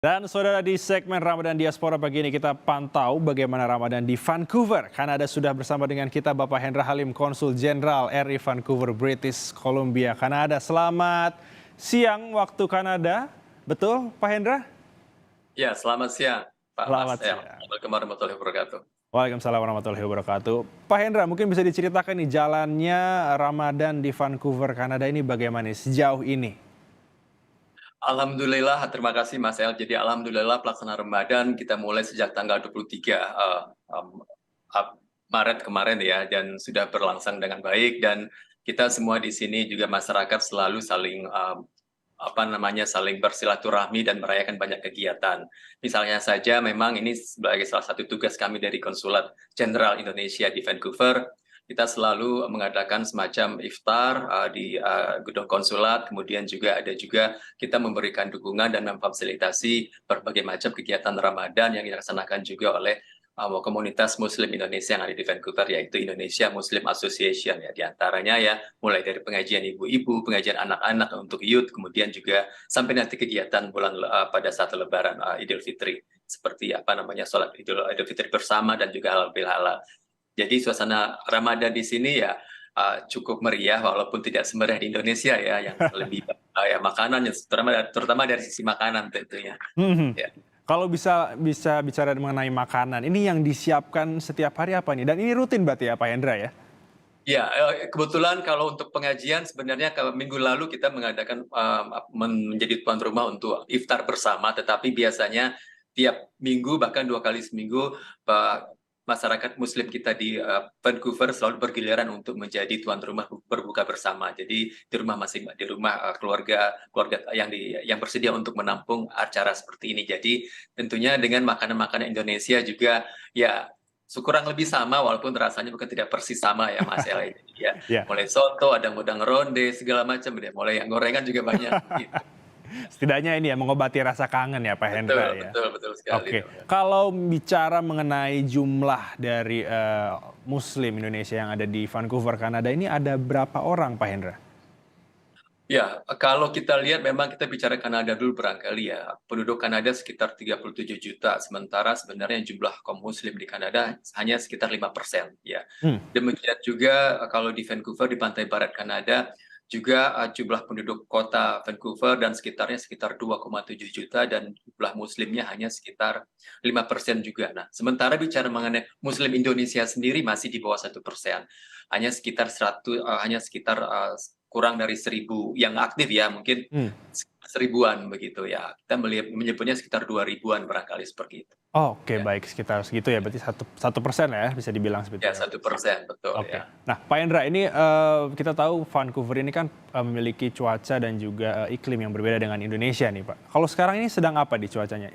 Dan saudara, di segmen Ramadan Diaspora pagi ini kita pantau bagaimana Ramadan di Vancouver. Kanada sudah bersama dengan kita Bapak Hendra Halim, Konsul Jenderal RI Vancouver, British Columbia, Kanada. Selamat siang waktu Kanada, betul Pak Hendra? Ya, selamat siang Pak Mas. Selamat Ya, siang. Assalamualaikum warahmatullahi wabarakatuh. Waalaikumsalam warahmatullahi wabarakatuh. Pak Hendra, mungkin bisa diceritakan nih jalannya Ramadan di Vancouver, Kanada ini bagaimana nih sejauh ini? Alhamdulillah, terima kasih Mas El. Jadi alhamdulillah pelaksanaan Ramadan kita mulai sejak tanggal 23 Maret kemarin ya, dan sudah berlangsung dengan baik, dan kita semua di sini juga masyarakat selalu saling saling bersilaturahmi dan merayakan banyak kegiatan. Misalnya saja memang ini sebagai salah satu tugas kami dari Konsulat Jenderal Indonesia di Vancouver, kita selalu mengadakan semacam iftar di gedung konsulat, kemudian juga kita memberikan dukungan dan memfasilitasi berbagai macam kegiatan Ramadan yang dilaksanakan juga oleh komunitas Muslim Indonesia yang ada di Vancouver, yaitu Indonesia Muslim Association ya, diantaranya ya mulai dari pengajian ibu-ibu, pengajian anak-anak untuk youth, kemudian juga sampai nanti kegiatan pada saat Lebaran Idul Fitri, seperti sholat Idul Fitri bersama dan juga halal bihalal. Jadi suasana Ramadan di sini ya cukup meriah, walaupun tidak semeriah di Indonesia ya, yang lebih makanan, terutama dari sisi makanan tentunya. Mhm. Ya. Kalau bisa bicara mengenai makanan, ini yang disiapkan setiap hari apa nih? Dan ini rutin berarti ya Pak Hendra ya? Ya, kebetulan kalau untuk pengajian sebenarnya kalau minggu lalu kita mengadakan menjadi tuan rumah untuk iftar bersama, tetapi biasanya tiap minggu bahkan 2 kali seminggu masyarakat Muslim kita di Vancouver selalu bergiliran untuk menjadi tuan rumah berbuka bersama. Jadi di rumah keluarga yang bersedia untuk menampung acara seperti ini. Jadi tentunya dengan makanan-makanan Indonesia juga ya kurang lebih sama, walaupun rasanya bukan tidak persis sama ya Mas Ella. Ya, Ya. mulai soto, ada udang ronde, segala macam deh. Mulai yang gorengan juga banyak. Gitu. Setidaknya ini ya mengobati rasa kangen ya Pak Hendra ya. Betul sekali. Oke, kalau bicara mengenai jumlah dari Muslim Indonesia yang ada di Vancouver, Kanada ini ada berapa orang Pak Hendra? Ya, kalau kita lihat memang kita bicara Kanada dulu barangkali ya. Penduduk Kanada sekitar 37 juta, sementara sebenarnya jumlah kaum muslim di Kanada hanya sekitar 5% ya. Demikian juga kalau di Vancouver, di pantai barat Kanada, juga jumlah penduduk kota Vancouver dan sekitarnya sekitar 2,7 juta, dan jumlah muslimnya hanya sekitar 5% juga. Nah, sementara bicara mengenai muslim Indonesia sendiri masih di bawah 1%. Hanya sekitar kurang dari 1.000 yang aktif ya, mungkin seribuan begitu ya. Kita menyebutnya sekitar 2.000-an barangkali seperti itu. Oke, Ya. baik, sekitar segitu ya, berarti 1% ya bisa dibilang seperti Ya, itu. 1%, betul. Oke. Ya. Nah, Pak Hendra, ini kita tahu Vancouver ini kan memiliki cuaca dan juga iklim yang berbeda dengan Indonesia nih Pak. Kalau sekarang ini sedang apa di cuacanya?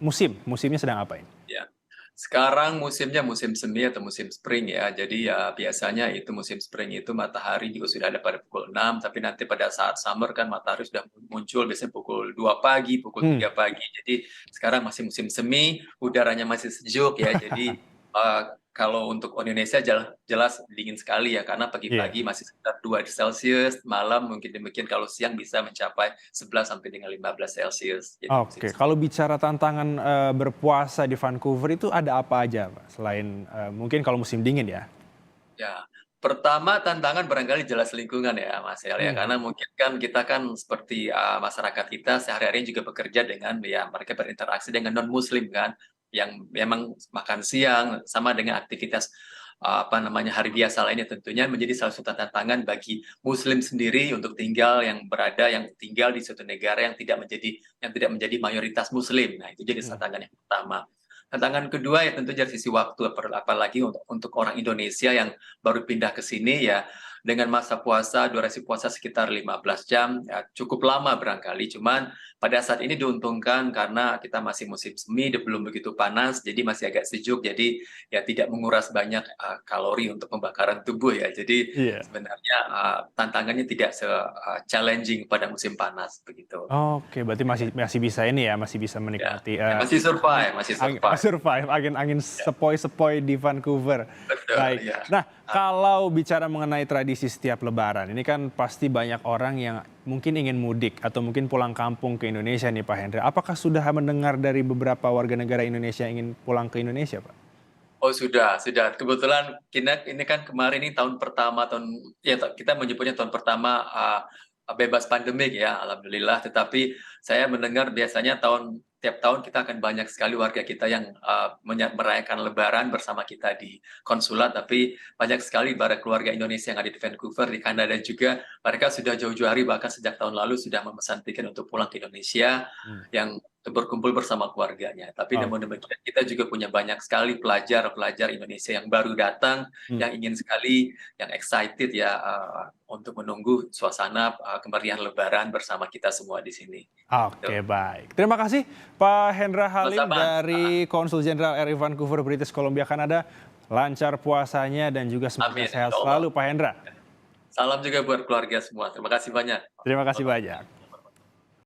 Musimnya sedang apa ini? Ya. Sekarang musimnya musim semi atau musim spring ya. Jadi ya biasanya itu musim spring itu matahari juga sudah ada pada pukul 6, tapi nanti pada saat summer kan matahari sudah muncul biasanya pukul 2 pagi, pukul 3 pagi. Jadi sekarang masih musim semi, udaranya masih sejuk ya. Jadi kalau untuk Indonesia jelas dingin sekali ya, karena pagi-pagi masih sekitar 2 Celcius, malam mungkin demikian, kalau siang bisa mencapai 11 sampai dengan 15 Celcius. Jadi Oke, kalau bicara tantangan berpuasa di Vancouver itu ada apa aja Pak? Selain mungkin kalau musim dingin ya? Ya, pertama tantangan barangkali jelas lingkungan ya Mas El ya, karena mungkin kan kita kan seperti masyarakat kita sehari-hari juga bekerja dengan ya mereka berinteraksi dengan non-muslim kan, yang memang makan siang sama dengan aktivitas hari biasa lainnya, tentunya menjadi salah satu tantangan bagi muslim sendiri untuk yang tinggal di suatu negara yang tidak menjadi mayoritas muslim. Nah, itu jadi tantangan yang pertama. Tantangan kedua ya tentu dari sisi waktu, apalagi untuk orang Indonesia yang baru pindah ke sini ya, dengan masa puasa, durasi puasa sekitar 15 jam, ya cukup lama barangkali. Cuman pada saat ini diuntungkan karena kita masih musim semi, belum begitu panas, jadi masih agak sejuk, jadi ya tidak menguras banyak kalori untuk pembakaran tubuh ya. Jadi sebenarnya tantangannya tidak se-challenging pada musim panas begitu. Oke, berarti masih bisa ini ya, masih bisa menikmati Ya, masih survive. angin sepoi-sepoi di Vancouver. Betul, Baik. ya. Nah, Kalau bicara mengenai tradisi setiap Lebaran, ini kan pasti banyak orang yang mungkin ingin mudik atau mungkin pulang kampung ke Indonesia nih Pak Hendra. Apakah sudah mendengar dari beberapa warga negara Indonesia yang ingin pulang ke Indonesia, Pak? Oh sudah, sudah. Kebetulan kita ini kan kemarin ini tahun pertama kita menyebutnya tahun pertama bebas pandemik ya, alhamdulillah. Tetapi saya mendengar biasanya tiap tahun kita akan banyak sekali warga kita yang merayakan Lebaran bersama kita di konsulat. Tapi banyak sekali para keluarga Indonesia yang ada di Vancouver, di Kanada juga. Mereka sudah jauh-jauh hari bahkan sejak tahun lalu sudah memesan tiket untuk pulang ke Indonesia yang berkumpul bersama keluarganya. Tapi namun demikian kita juga punya banyak sekali pelajar Indonesia yang baru datang, yang ingin sekali, yang excited ya untuk menunggu suasana kemeriahan Lebaran bersama kita semua di sini. Oke, baik. Terima kasih Pak Hendra Halim Sama-sama. dari Konsul Jenderal RI Vancouver, British Columbia, Kanada. Lancar puasanya dan juga semoga Amin. sehat selalu Pak Hendra. Salam juga buat keluarga semua. Terima kasih banyak. Terima kasih banyak.